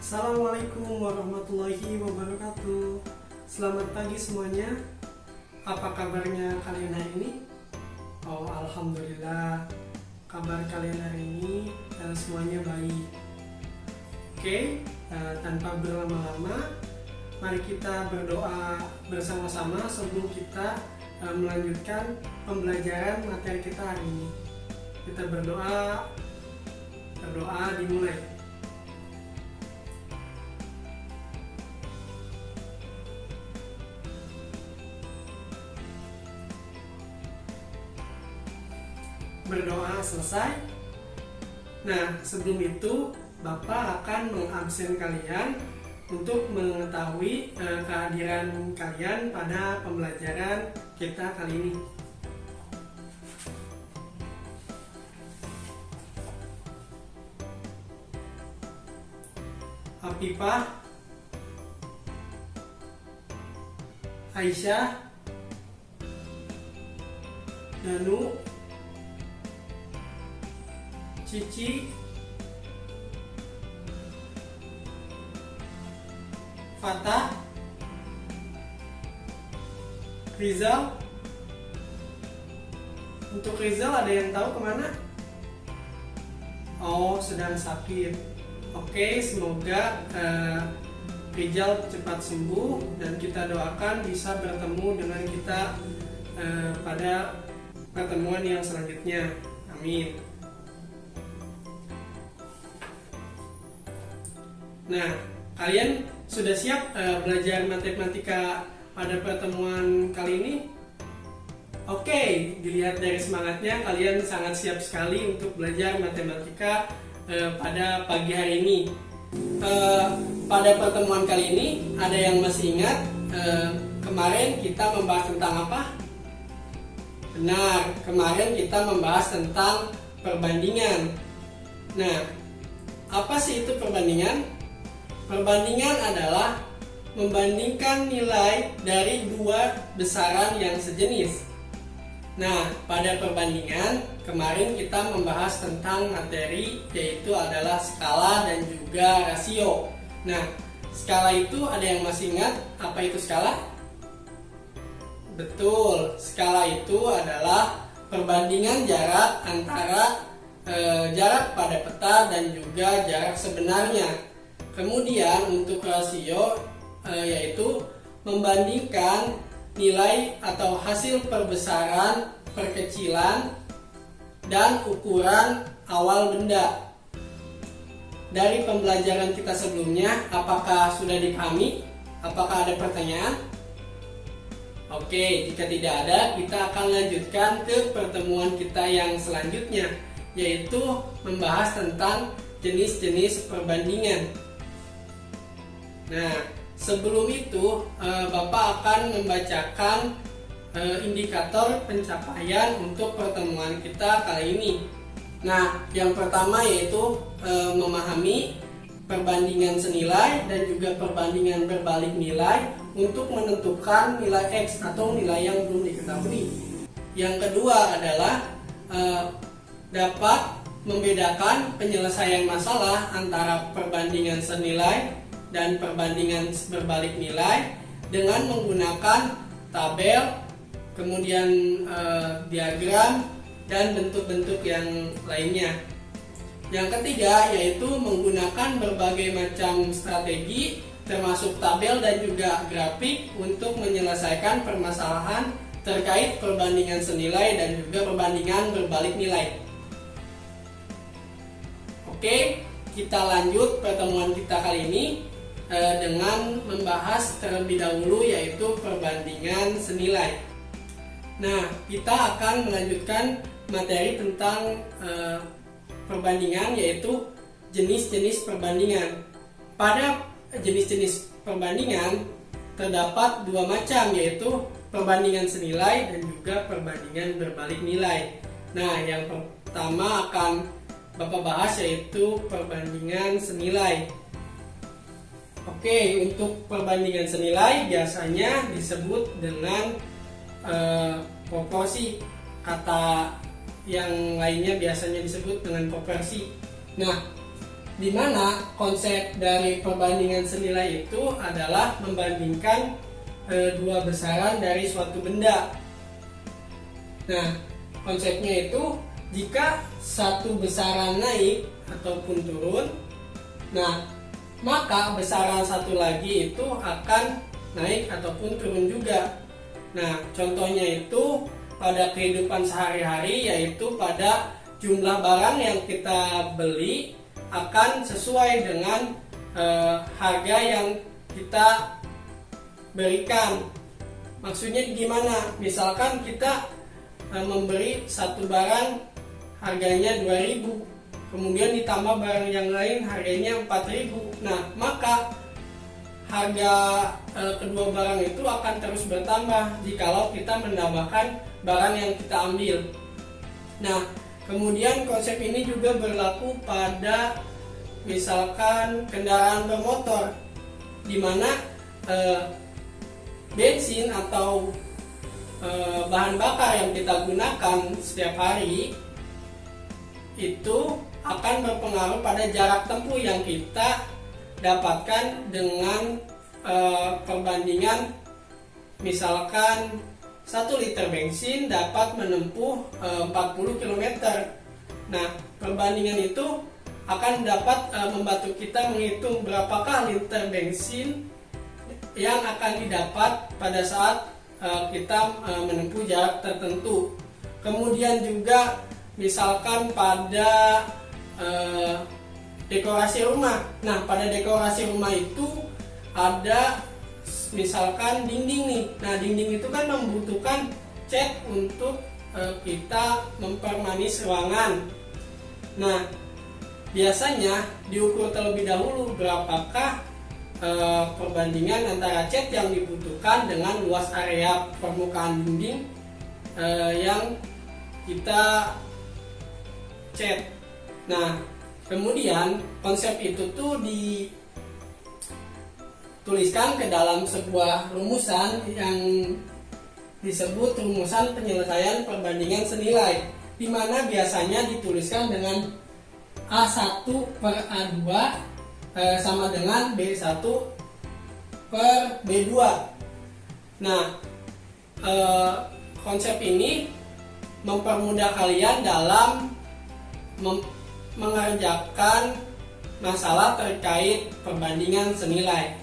Assalamualaikum warahmatullahi wabarakatuh. Selamat pagi semuanya. Apa kabarnya kalian hari ini? Oh, alhamdulillah. Kabar kalian hari ini semuanya baik. Oke, tanpa berlama-lama, mari kita berdoa bersama-sama sebelum kita melanjutkan pembelajaran materi kita hari ini. Kita berdoa dimulai. Berdoa selesai. Nah, sebelum itu Bapak akan mengabsen kalian untuk mengetahui kehadiran kalian pada pembelajaran kita kali ini. Afifah, Aisyah, Danu, Cici, Fatah, Rizal. Untuk Rizal ada yang tahu kemana? Oh, sedang sakit. Oke, semoga Rizal cepat sembuh dan kita doakan bisa bertemu dengan kita pada pertemuan yang selanjutnya. Amin. Nah, kalian sudah siap belajar matematika pada pertemuan kali ini? Oke, dilihat dari semangatnya kalian sangat siap sekali untuk belajar matematika pada pagi hari ini. Pada pertemuan kali ini, ada yang masih ingat kemarin kita membahas tentang apa? Benar, kemarin kita membahas tentang perbandingan. Nah, apa sih itu perbandingan? Perbandingan adalah membandingkan nilai dari dua besaran yang sejenis. Nah, pada perbandingan kemarin kita membahas tentang materi yaitu adalah skala dan juga rasio. Nah, skala itu ada yang masih ingat apa itu skala? Betul, skala itu adalah perbandingan jarak antara jarak pada peta dan juga jarak sebenarnya. Kemudian untuk rasio yaitu membandingkan nilai atau hasil perbesaran, perkecilan, dan ukuran awal benda. Dari pembelajaran kita sebelumnya, apakah sudah dipahami? Apakah ada pertanyaan? Oke, jika tidak ada, kita akan lanjutkan ke pertemuan kita yang selanjutnya, yaitu membahas tentang jenis-jenis perbandingan. Nah, sebelum itu Bapak akan membacakan indikator pencapaian untuk pertemuan kita kali ini. Nah, yang pertama yaitu memahami perbandingan senilai dan juga perbandingan berbalik nilai untuk menentukan nilai X atau nilai yang belum diketahui. Yang kedua adalah dapat membedakan penyelesaian masalah antara perbandingan senilai dan perbandingan berbalik nilai dengan menggunakan tabel, kemudian diagram, dan bentuk-bentuk yang lainnya. Yang ketiga yaitu menggunakan berbagai macam strategi termasuk tabel dan juga grafik untuk menyelesaikan permasalahan terkait perbandingan senilai dan juga perbandingan berbalik nilai. Oke, kita lanjut pertemuan kita kali ini dengan membahas terlebih dahulu yaitu perbandingan senilai. Nah, kita akan melanjutkan materi tentang perbandingan yaitu jenis-jenis perbandingan. Pada jenis-jenis perbandingan terdapat dua macam yaitu perbandingan senilai dan juga perbandingan berbalik nilai. Nah, yang pertama akan Bapak bahas yaitu perbandingan senilai. Oke, untuk perbandingan senilai biasanya disebut dengan proporsi. Kata yang lainnya biasanya disebut dengan proporsi. Nah, di mana konsep dari perbandingan senilai itu adalah membandingkan dua besaran dari suatu benda. Nah, konsepnya itu jika satu besaran naik ataupun turun, nah maka besaran satu lagi itu akan naik ataupun turun juga. Nah, contohnya itu pada kehidupan sehari-hari, yaitu pada jumlah barang yang kita beli akan sesuai dengan harga yang kita berikan. Maksudnya gimana? Misalkan kita memberi satu barang harganya 2.000, kemudian ditambah barang yang lain harganya 4.000. Nah, maka harga kedua barang itu akan terus bertambah jikalau kita menambahkan barang yang kita ambil. Nah, kemudian konsep ini juga berlaku pada misalkan kendaraan bermotor, di mana bensin atau bahan bakar yang kita gunakan setiap hari itu akan berpengaruh pada jarak tempuh yang kita dapatkan dengan perbandingan misalkan 1 liter bensin dapat menempuh 40 km. Nah, perbandingan itu akan dapat membantu kita menghitung berapakah liter bensin yang akan didapat pada saat kita menempuh jarak tertentu. Kemudian juga misalkan pada dekorasi rumah. Nah, pada dekorasi rumah itu ada misalkan dinding nih. Nah, dinding itu kan membutuhkan cat untuk kita mempermanis ruangan. Nah, biasanya diukur terlebih dahulu berapakah perbandingan antara cat yang dibutuhkan dengan luas area permukaan dinding yang kita cat. Nah, kemudian konsep itu tuh dituliskan ke dalam sebuah rumusan yang disebut rumusan penyelesaian perbandingan senilai, di mana biasanya dituliskan dengan A1 per A2 sama dengan B1 per B2. Nah, konsep ini mempermudah kalian dalam mengerjakan masalah terkait perbandingan senilai.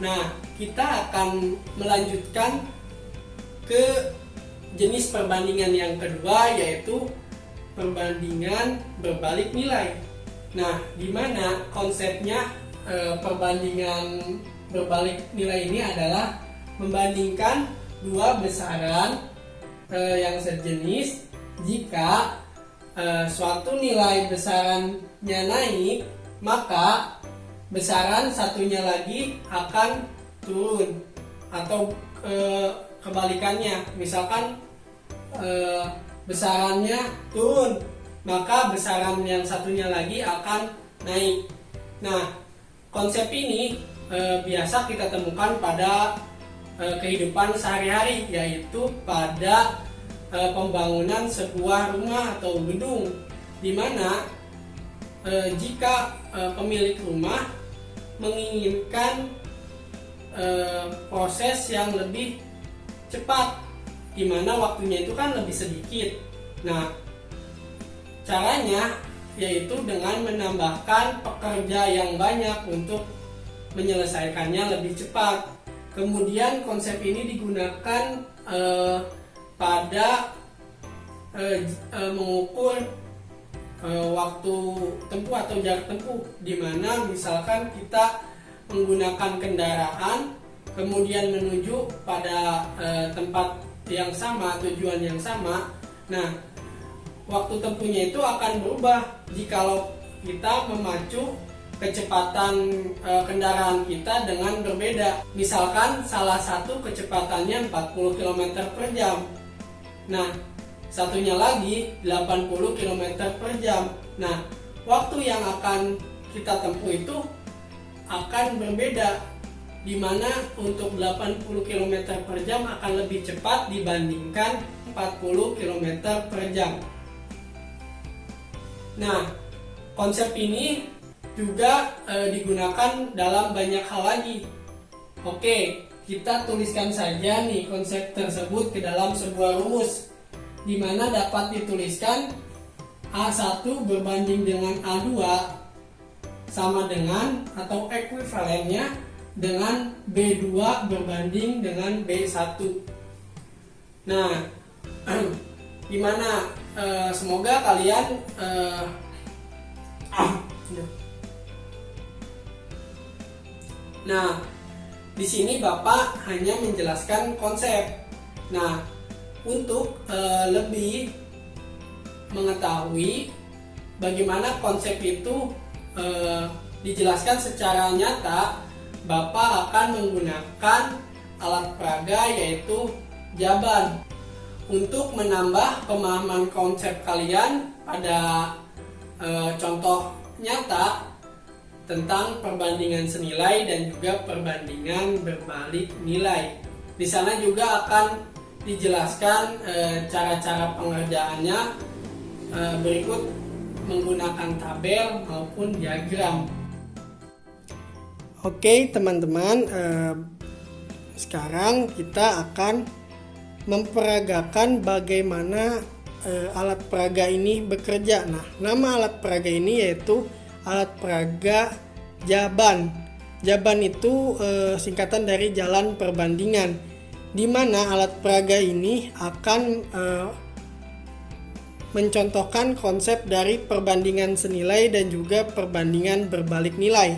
Nah, kita akan melanjutkan ke jenis perbandingan yang kedua, yaitu perbandingan berbalik nilai. Nah, di mana konsepnya perbandingan berbalik nilai ini adalah membandingkan dua besaran yang sejenis. Jika suatu nilai besarannya naik, maka besaran satunya lagi akan turun, atau kebalikannya. Misalkan besarannya turun, maka besaran yang satunya lagi akan naik. Nah, konsep ini biasa kita temukan pada kehidupan sehari-hari, yaitu pada pembangunan sebuah rumah atau gedung, di mana jika pemilik rumah menginginkan proses yang lebih cepat, di mana waktunya itu kan lebih sedikit. Nah, caranya yaitu dengan menambahkan pekerja yang banyak untuk menyelesaikannya lebih cepat. Kemudian konsep ini digunakan pada mengukur waktu tempuh atau jarak tempuh, di mana misalkan kita menggunakan kendaraan kemudian menuju pada tempat yang sama, tujuan yang sama. Nah, waktu tempuhnya itu akan berubah jikalau kita memacu kecepatan kendaraan kita dengan berbeda. Misalkan salah satu kecepatannya 40 km per jam. Nah, satunya lagi 80 km per jam. Nah, waktu yang akan kita tempuh itu akan berbeda, di mana untuk 80 km per jam akan lebih cepat dibandingkan 40 km per jam. Nah, konsep ini juga digunakan dalam banyak hal lagi. Oke, kita tuliskan saja nih konsep tersebut ke dalam sebuah rumus, di mana dapat dituliskan A1 berbanding dengan A2 sama dengan atau ekuivalennya dengan B2 berbanding dengan B1. Nah, gimana? Semoga kalian Nah, di sini Bapak hanya menjelaskan konsep. Nah, untuk lebih mengetahui bagaimana konsep itu dijelaskan secara nyata, Bapak akan menggunakan alat peraga yaitu jaban untuk menambah pemahaman konsep kalian pada contoh nyata tentang perbandingan senilai dan juga perbandingan berbalik nilai. Di sana juga akan dijelaskan cara-cara pengerjaannya berikut menggunakan tabel maupun diagram. Oke teman-teman, sekarang kita akan memperagakan bagaimana alat peraga ini bekerja. Nah, nama alat peraga ini yaitu alat peraga jaban. Jaban itu singkatan dari jalan perbandingan, di mana alat peraga ini akan mencontohkan konsep dari perbandingan senilai dan juga perbandingan berbalik nilai.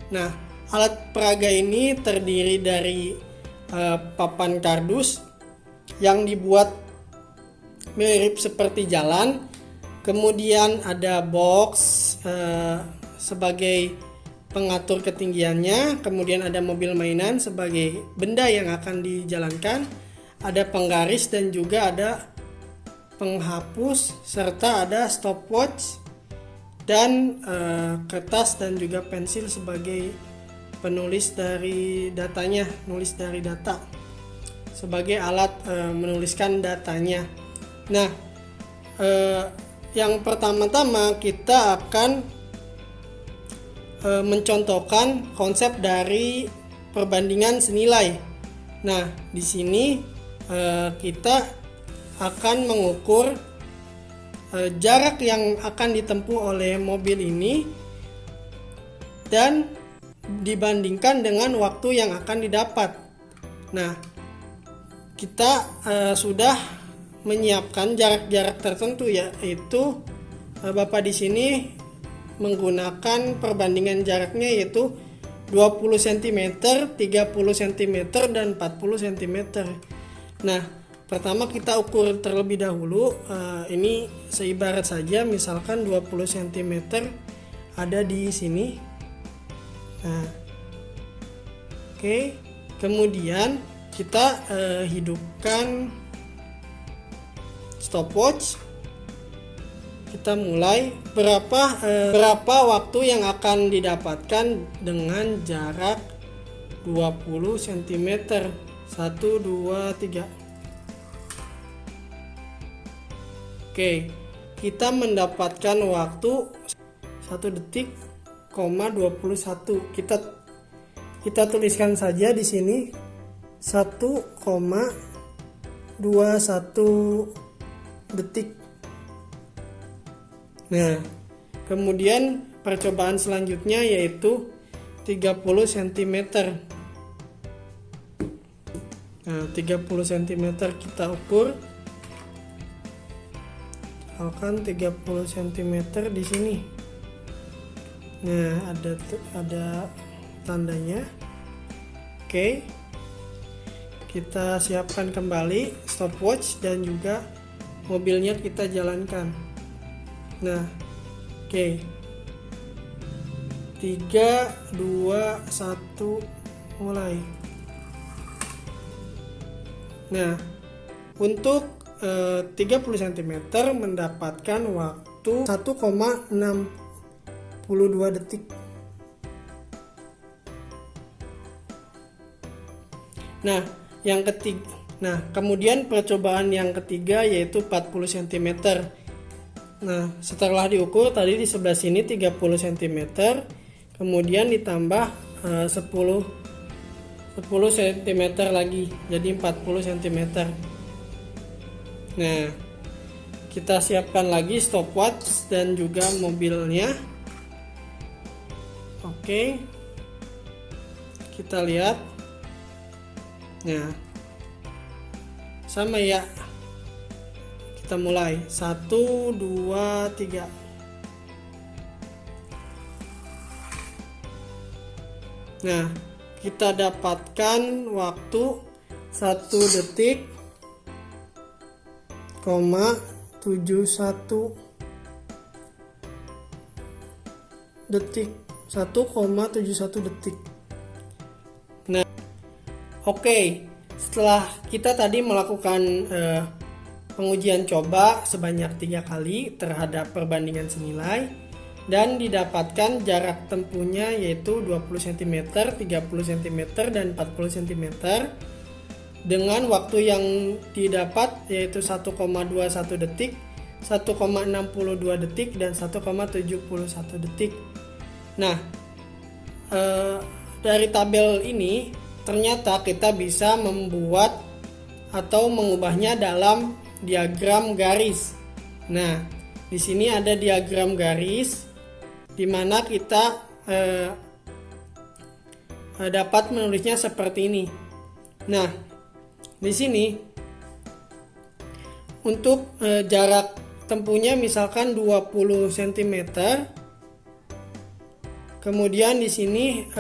Nah, alat peraga ini terdiri dari papan kardus yang dibuat mirip seperti jalan. Kemudian ada box sebagai pengatur ketinggiannya. Kemudian ada mobil mainan sebagai benda yang akan dijalankan. Ada penggaris dan juga ada penghapus, serta ada stopwatch dan kertas dan juga pensil sebagai penulis dari datanya, nulis dari data sebagai alat menuliskan datanya. Nah, yang pertama-tama kita akan mencontohkan konsep dari perbandingan senilai. Nah, di sini kita akan mengukur jarak yang akan ditempuh oleh mobil ini dan dibandingkan dengan waktu yang akan didapat. Nah, kita sudah menyiapkan jarak-jarak tertentu, yaitu Bapak di sini menggunakan perbandingan jaraknya yaitu 20 cm, 30 cm dan 40 cm. Nah, pertama kita ukur terlebih dahulu, ini seibarat saja, misalkan 20 cm ada di sini. Nah, oke. Kemudian kita hidupkan stopwatch. Kita mulai berapa waktu yang akan didapatkan dengan jarak 20 cm. 1, 2, 3. Oke, kita mendapatkan waktu 1 detik, 21. Kita tuliskan saja di sini 1,21 detik. Nah, kemudian percobaan selanjutnya yaitu 30 cm. Nah, 30 cm kita ukur. Misalkan 30 cm di sini. Nah, ada tandanya. Oke. Kita siapkan kembali stopwatch dan juga mobilnya kita jalankan. Nah, oke. 3, 2, 1, mulai. Nah, untuk 30 cm mendapatkan waktu 1,62 detik. Nah, kemudian percobaan yang ketiga yaitu 40 cm. Nah, setelah diukur tadi di sebelah sini 30 cm, kemudian ditambah 10 cm lagi, jadi 40 cm. Nah, kita siapkan lagi stopwatch dan juga mobilnya. Oke, kita lihat. Nah, sama ya. Kita mulai 1, 2, 3. Nah, kita dapatkan waktu 1 detik, 71 detik. 1,71 detik. Nah, oke. Setelah kita tadi melakukan pengujian coba sebanyak 3 kali terhadap perbandingan senilai dan didapatkan jarak tempuhnya yaitu 20 cm, 30 cm, dan 40 cm dengan waktu yang didapat yaitu 1,21 detik, 1,62 detik, dan 1,71 detik. Nah, dari tabel ini ternyata kita bisa membuat atau mengubahnya dalam diagram garis. Nah, di sini ada diagram garis di mana kita dapat menulisnya seperti ini. Nah, di sini untuk jarak tempuhnya misalkan 20 cm. Kemudian di sini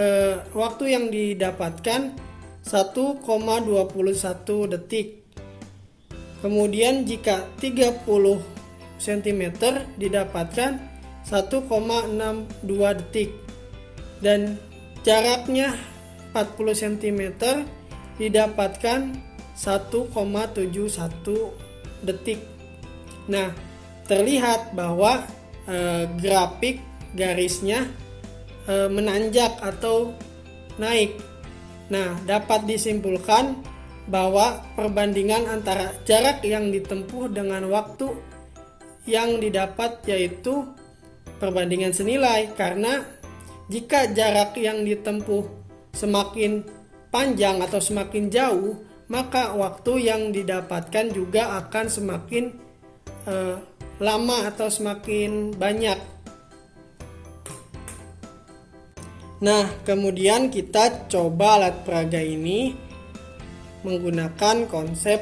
waktu yang didapatkan 1,21 detik. Kemudian jika 30 cm didapatkan 1,62 detik. Dan jaraknya 40 cm didapatkan 1,71 detik. Nah, terlihat bahwa grafik garisnya menanjak atau naik. Nah, dapat disimpulkan bahwa perbandingan antara jarak yang ditempuh dengan waktu yang didapat yaitu perbandingan senilai, karena jika jarak yang ditempuh semakin panjang atau semakin jauh, maka waktu yang didapatkan juga akan semakin lama atau semakin banyak. Nah, kemudian kita coba alat peraga ini menggunakan konsep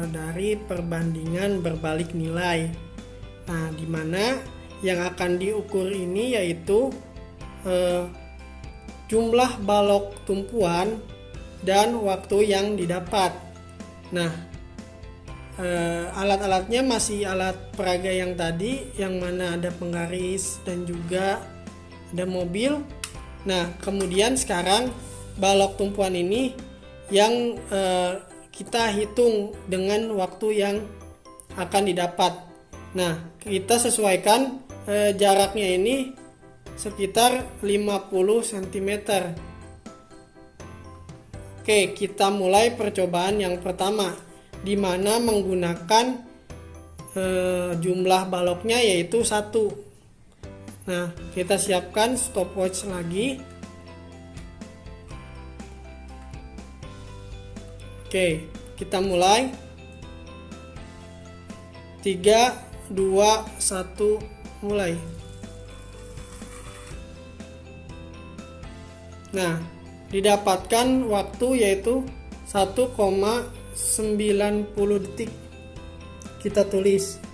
dari perbandingan berbalik nilai. Nah, di mana yang akan diukur ini yaitu jumlah balok tumpuan dan waktu yang didapat. Nah, alat-alatnya masih alat peraga yang tadi, yang mana ada penggaris dan juga ada mobil. Nah, kemudian sekarang balok tumpuan ini yang kita hitung dengan waktu yang akan didapat. Nah, kita sesuaikan jaraknya ini sekitar 50 cm. Oke, kita mulai percobaan yang pertama, di mana menggunakan jumlah baloknya yaitu 1. Nah, kita siapkan stopwatch lagi. Oke, kita mulai. 3, 2, 1, mulai. Nah, didapatkan waktu yaitu 1,90 detik. Kita tulis.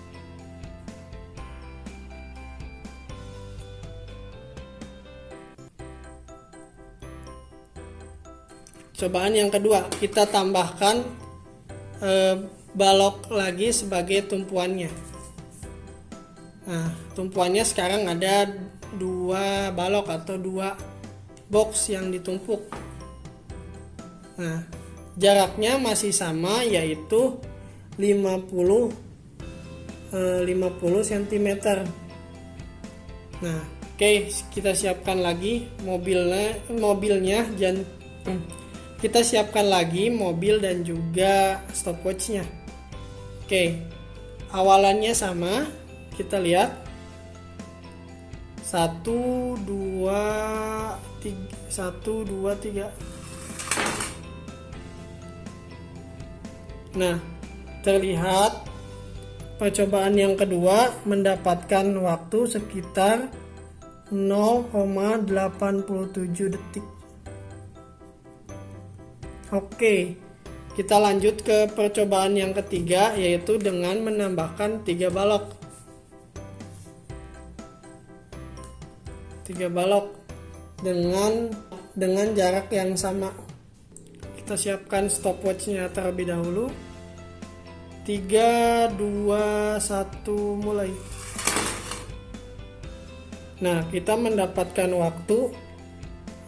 Cobaan yang kedua, kita tambahkan balok lagi sebagai tumpuannya. Nah, tumpuannya sekarang ada 2 balok atau 2 box yang ditumpuk. Nah, jaraknya masih sama yaitu 50 cm. Nah, oke, kita siapkan lagi mobilnya dan kita siapkan lagi mobil dan juga stopwatchnya. Oke, awalannya sama, kita lihat 1 2 3. Nah, terlihat percobaan yang kedua mendapatkan waktu sekitar 0,87 detik. Oke, kita lanjut ke percobaan yang ketiga, yaitu dengan menambahkan 3 balok. 3 balok dengan jarak yang sama. Kita siapkan stopwatch-nya terlebih dahulu. 3, 2, 1, mulai. Nah, kita mendapatkan waktu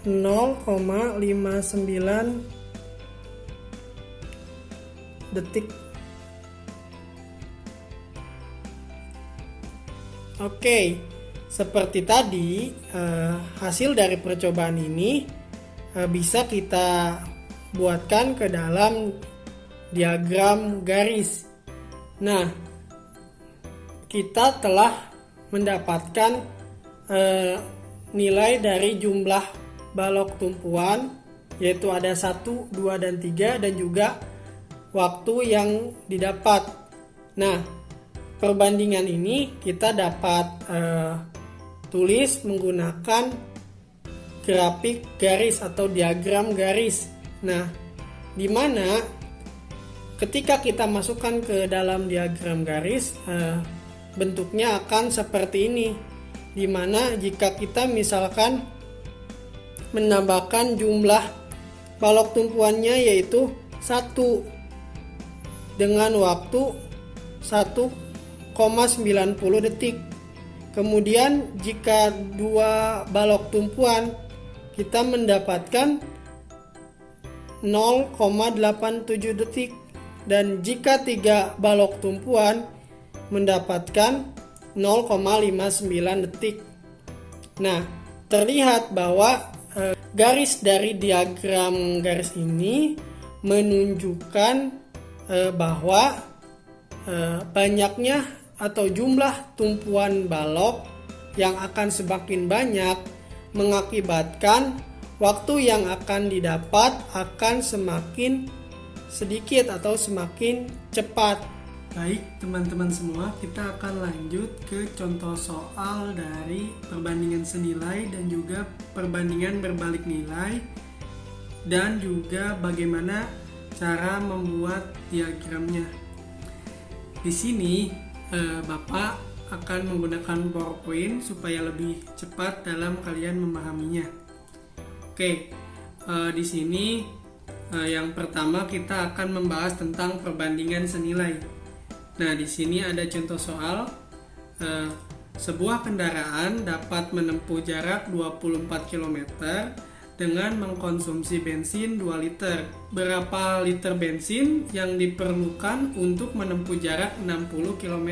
0,59 detik. Oke, seperti tadi hasil dari percobaan ini bisa kita buatkan ke dalam diagram garis. Nah, kita telah mendapatkan nilai dari jumlah balok tumpuan, yaitu ada 1, 2, dan 3, dan juga waktu yang didapat. Nah, perbandingan ini kita dapat tulis menggunakan grafik garis atau diagram garis. Nah, di mana ketika kita masukkan ke dalam diagram garis, bentuknya akan seperti ini. Di mana jika kita misalkan menambahkan jumlah balok tumpuannya yaitu 1 dengan waktu 1,90 detik. Kemudian jika 2 balok tumpuan, kita mendapatkan 0,87 detik. Dan jika 3 balok tumpuan, mendapatkan 0,59 detik. Nah, terlihat bahwa garis dari diagram garis ini menunjukkan bahwa banyaknya atau jumlah tumpuan balok yang akan semakin banyak mengakibatkan waktu yang akan didapat akan semakin sedikit atau semakin cepat. Baik teman-teman semua, kita akan lanjut ke contoh soal dari perbandingan senilai dan juga perbandingan berbalik nilai, dan juga bagaimana cara membuat diagramnya. Di sini Bapak akan menggunakan PowerPoint supaya lebih cepat dalam kalian memahaminya. Oke, di sini yang pertama kita akan membahas tentang perbandingan senilai. Nah, di sini ada contoh soal. Sebuah kendaraan dapat menempuh jarak 24 km dengan mengkonsumsi bensin 2 liter. Berapa liter bensin yang diperlukan untuk menempuh jarak 60 km?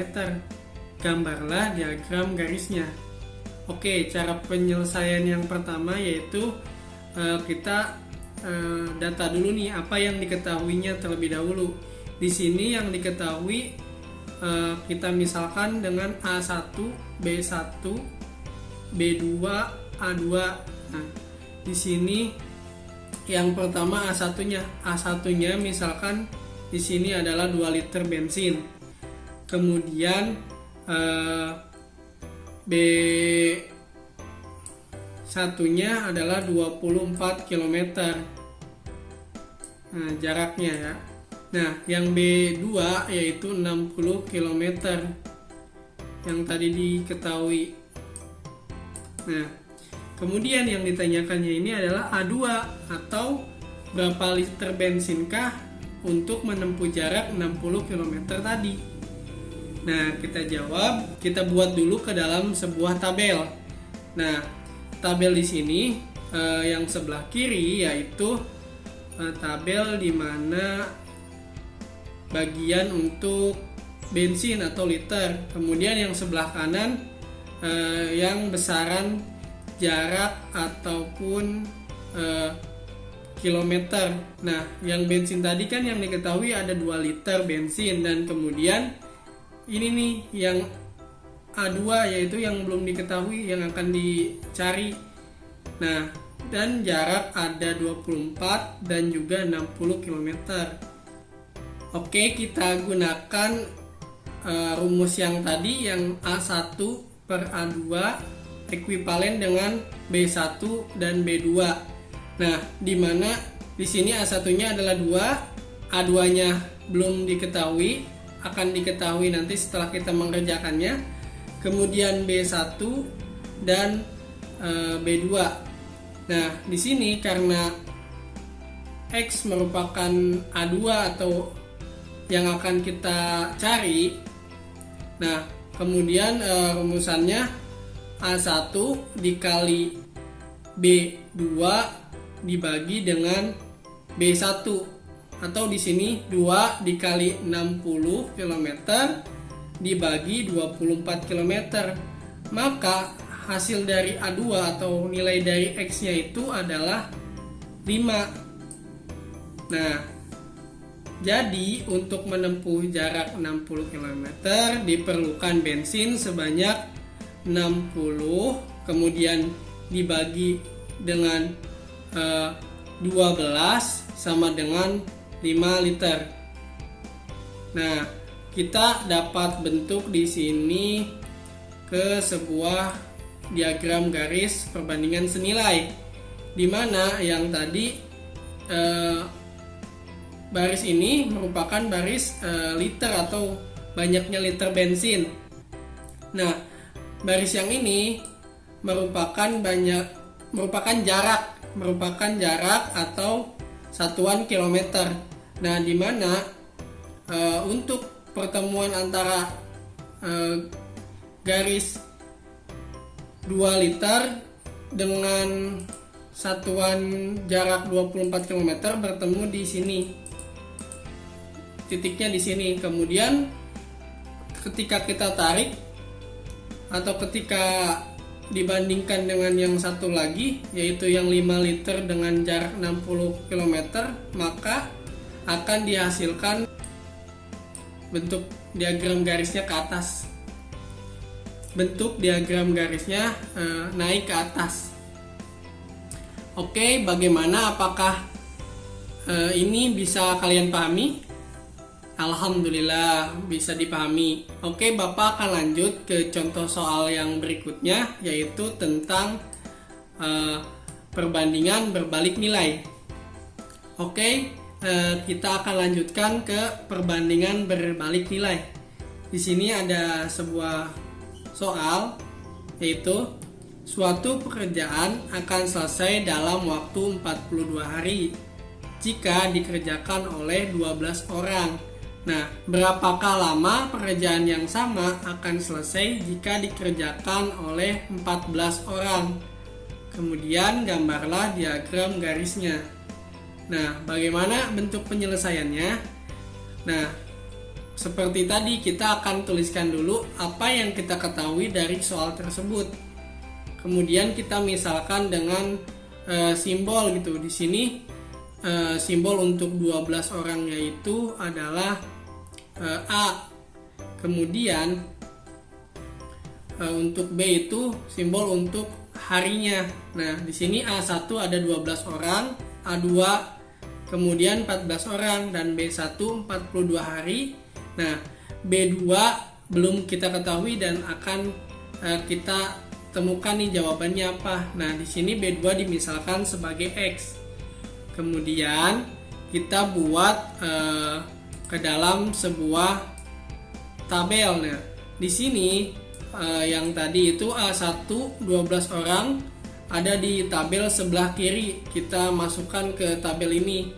Gambarlah diagram garisnya. Oke, cara penyelesaian yang pertama yaitu kita data dulu nih apa yang diketahuinya terlebih dahulu. Di sini yang diketahui kita misalkan dengan A1, B1, B2, A2. Nah, di sini yang pertama A1-nya. A1-nya misalkan di sini adalah 2 liter bensin. Kemudian B1-nya adalah 24 km. Nah, jaraknya ya. Nah, yang B2 yaitu 60 km yang tadi diketahui. Nah, kemudian yang ditanyakannya ini adalah A2 atau berapa liter bensinkah untuk menempuh jarak 60 km tadi. Nah, kita jawab, kita buat dulu ke dalam sebuah tabel. Nah, tabel di sini yang sebelah kiri yaitu tabel di mana bagian untuk bensin atau liter. Kemudian yang sebelah kanan yang besaran jarak ataupun kilometer. Nah, yang bensin tadi kan yang diketahui ada 2 liter bensin, dan kemudian ini nih yang A2 yaitu yang belum diketahui yang akan dicari. Nah, dan jarak ada 24 dan juga 60 km. Oke, kita gunakan rumus yang tadi yang A1 per A2 ekuivalen dengan B1 dan B2. Nah, di mana di sini A1-nya adalah 2, A2-nya belum diketahui, akan diketahui nanti setelah kita mengerjakannya. Kemudian B1 dan B2. Nah, di sini karena X merupakan A2 atau yang akan kita cari. Nah, kemudian rumusannya A1 dikali B2 dibagi dengan B1, atau di sini 2 dikali 60 km dibagi 24 km. Maka hasil dari A2 atau nilai dari X-nya itu adalah 5. Nah, jadi untuk menempuh jarak 60 km diperlukan bensin sebanyak 60, kemudian dibagi dengan 12 sama dengan 5 liter. Nah, kita dapat bentuk di sini ke sebuah diagram garis perbandingan senilai, di mana yang tadi baris ini merupakan baris liter atau banyaknya liter bensin. Nah, baris yang ini merupakan jarak atau satuan kilometer. Nah, di mana untuk pertemuan antara garis 2 liter dengan satuan jarak 24 km bertemu di sini. Titiknya di sini. Kemudian ketika kita tarik atau ketika dibandingkan dengan yang satu lagi, yaitu yang 5 liter dengan jarak 60 km, maka akan dihasilkan bentuk diagram garisnya ke atas. Bentuk diagram garisnya naik ke atas. Oke, bagaimana? Apakah ini bisa kalian pahami? Alhamdulillah bisa dipahami. Oke, Bapak akan lanjut ke contoh soal yang berikutnya, yaitu tentang perbandingan berbalik nilai. Oke, kita akan lanjutkan ke perbandingan berbalik nilai. Di sini ada sebuah soal, yaitu suatu pekerjaan akan selesai dalam waktu 42 hari jika dikerjakan oleh 12 orang. Nah, berapakah lama pekerjaan yang sama akan selesai jika dikerjakan oleh 14 orang? Kemudian gambarlah diagram garisnya. Nah, bagaimana bentuk penyelesaiannya? Nah, seperti tadi kita akan tuliskan dulu apa yang kita ketahui dari soal tersebut. Kemudian kita misalkan dengan simbol gitu. Di sini simbol untuk 12 orang yaitu adalah A. Kemudian untuk B itu simbol untuk harinya. Nah, di sini A1 ada 12 orang, A2 kemudian 14 orang, dan B1 42 hari. Nah, B2 belum kita ketahui dan akan kita temukan nih jawabannya apa. Nah, di sini B2 dimisalkan sebagai X. Kemudian kita buat ke dalam sebuah tabel. Nah, di sini yang tadi itu A1 12 orang ada di tabel sebelah kiri. Kita masukkan ke tabel ini.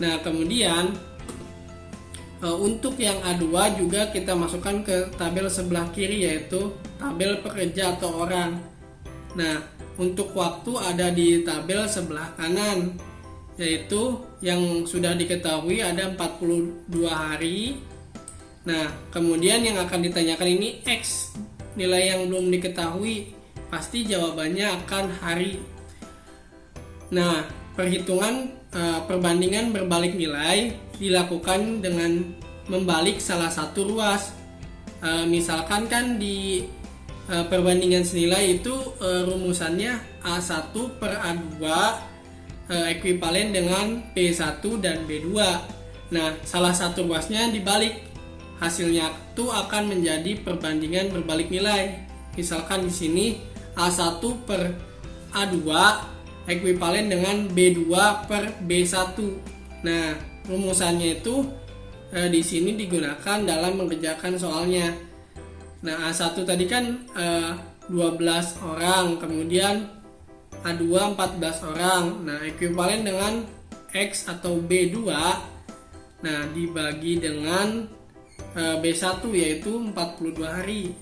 Nah, kemudian untuk yang A2 juga kita masukkan ke tabel sebelah kiri, yaitu tabel pekerja atau orang. Nah, untuk waktu ada di tabel sebelah kanan, yaitu yang sudah diketahui ada 42 hari. Nah, kemudian yang akan ditanyakan ini X, nilai yang belum diketahui, pasti jawabannya akan hari. Nah, perhitungan perbandingan berbalik nilai dilakukan dengan membalik salah satu ruas. Misalkan kan di perbandingan senilai itu rumusannya A1 per A2 ekuivalen dengan B1 dan B2. Nah, salah satu ruasnya dibalik. Hasilnya itu akan menjadi perbandingan berbalik nilai. Misalkan di sini A1 per A2 ekuivalen dengan B2 per B1. Nah, rumusannya itu di sini digunakan dalam mengerjakan soalnya. Nah, A1 tadi kan 12 orang, kemudian A2 14 orang. Nah, ekuivalen dengan X atau B2. Nah, dibagi dengan B1 yaitu 42 hari.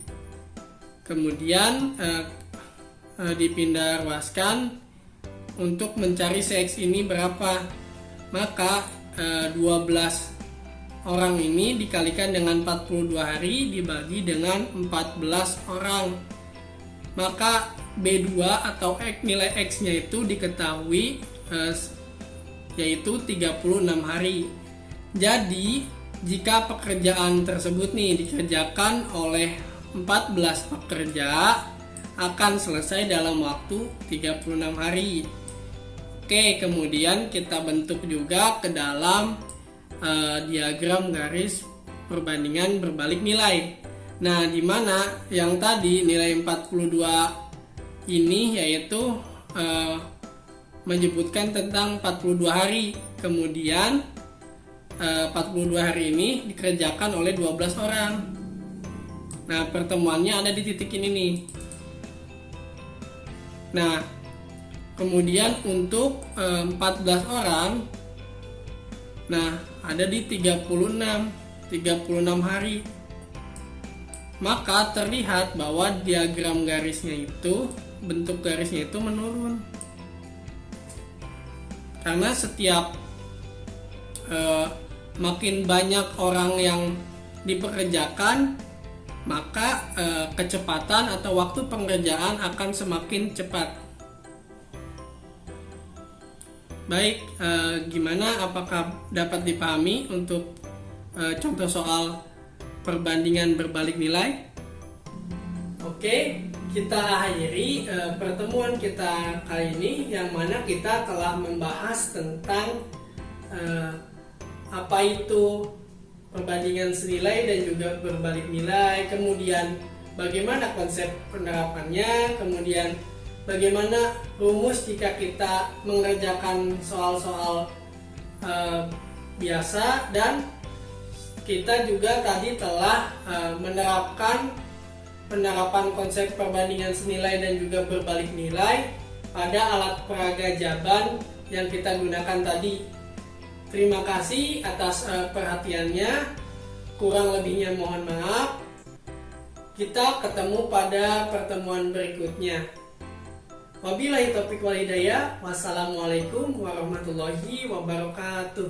Kemudian dipindah ruaskan untuk mencari CX ini berapa. Maka 12 orang ini dikalikan dengan 42 hari dibagi dengan 14 orang. Maka B2 atau nilai X-nya itu diketahui yaitu 36 hari. Jadi, jika pekerjaan tersebut dikerjakan oleh 14 pekerja, akan selesai dalam waktu 36 hari. Oke, kemudian kita bentuk juga ke dalam diagram garis perbandingan berbalik nilai. Nah, di mana yang tadi nilai 42 ini yaitu menyebutkan tentang 42 hari. Kemudian 42 hari ini dikerjakan oleh 12 orang. Nah, pertemuannya ada di titik ini nih. Nah, kemudian untuk 14 orang, nah ada di 36 hari. Maka terlihat bahwa diagram garisnya itu, bentuk garisnya itu menurun. Karena setiap makin banyak orang yang dipekerjakan, maka kecepatan atau waktu pengerjaan akan semakin cepat. Baik, gimana? Apakah dapat dipahami untuk contoh soal perbandingan berbalik nilai? Oke, kita akhiri pertemuan kita kali ini, yang mana kita telah membahas tentang apa itu perbandingan senilai dan juga berbalik nilai, kemudian bagaimana konsep penerapannya, kemudian bagaimana rumus jika kita mengerjakan soal-soal biasa, dan kita juga tadi telah menerapkan penerapan konsep perbandingan senilai dan juga berbalik nilai pada alat peraga Jaban yang kita gunakan tadi. Terima kasih atas perhatiannya. Kurang lebihnya mohon maaf. Kita ketemu pada pertemuan berikutnya. Wabillahi taufiq wal hidayah. Wassalamualaikum warahmatullahi wabarakatuh.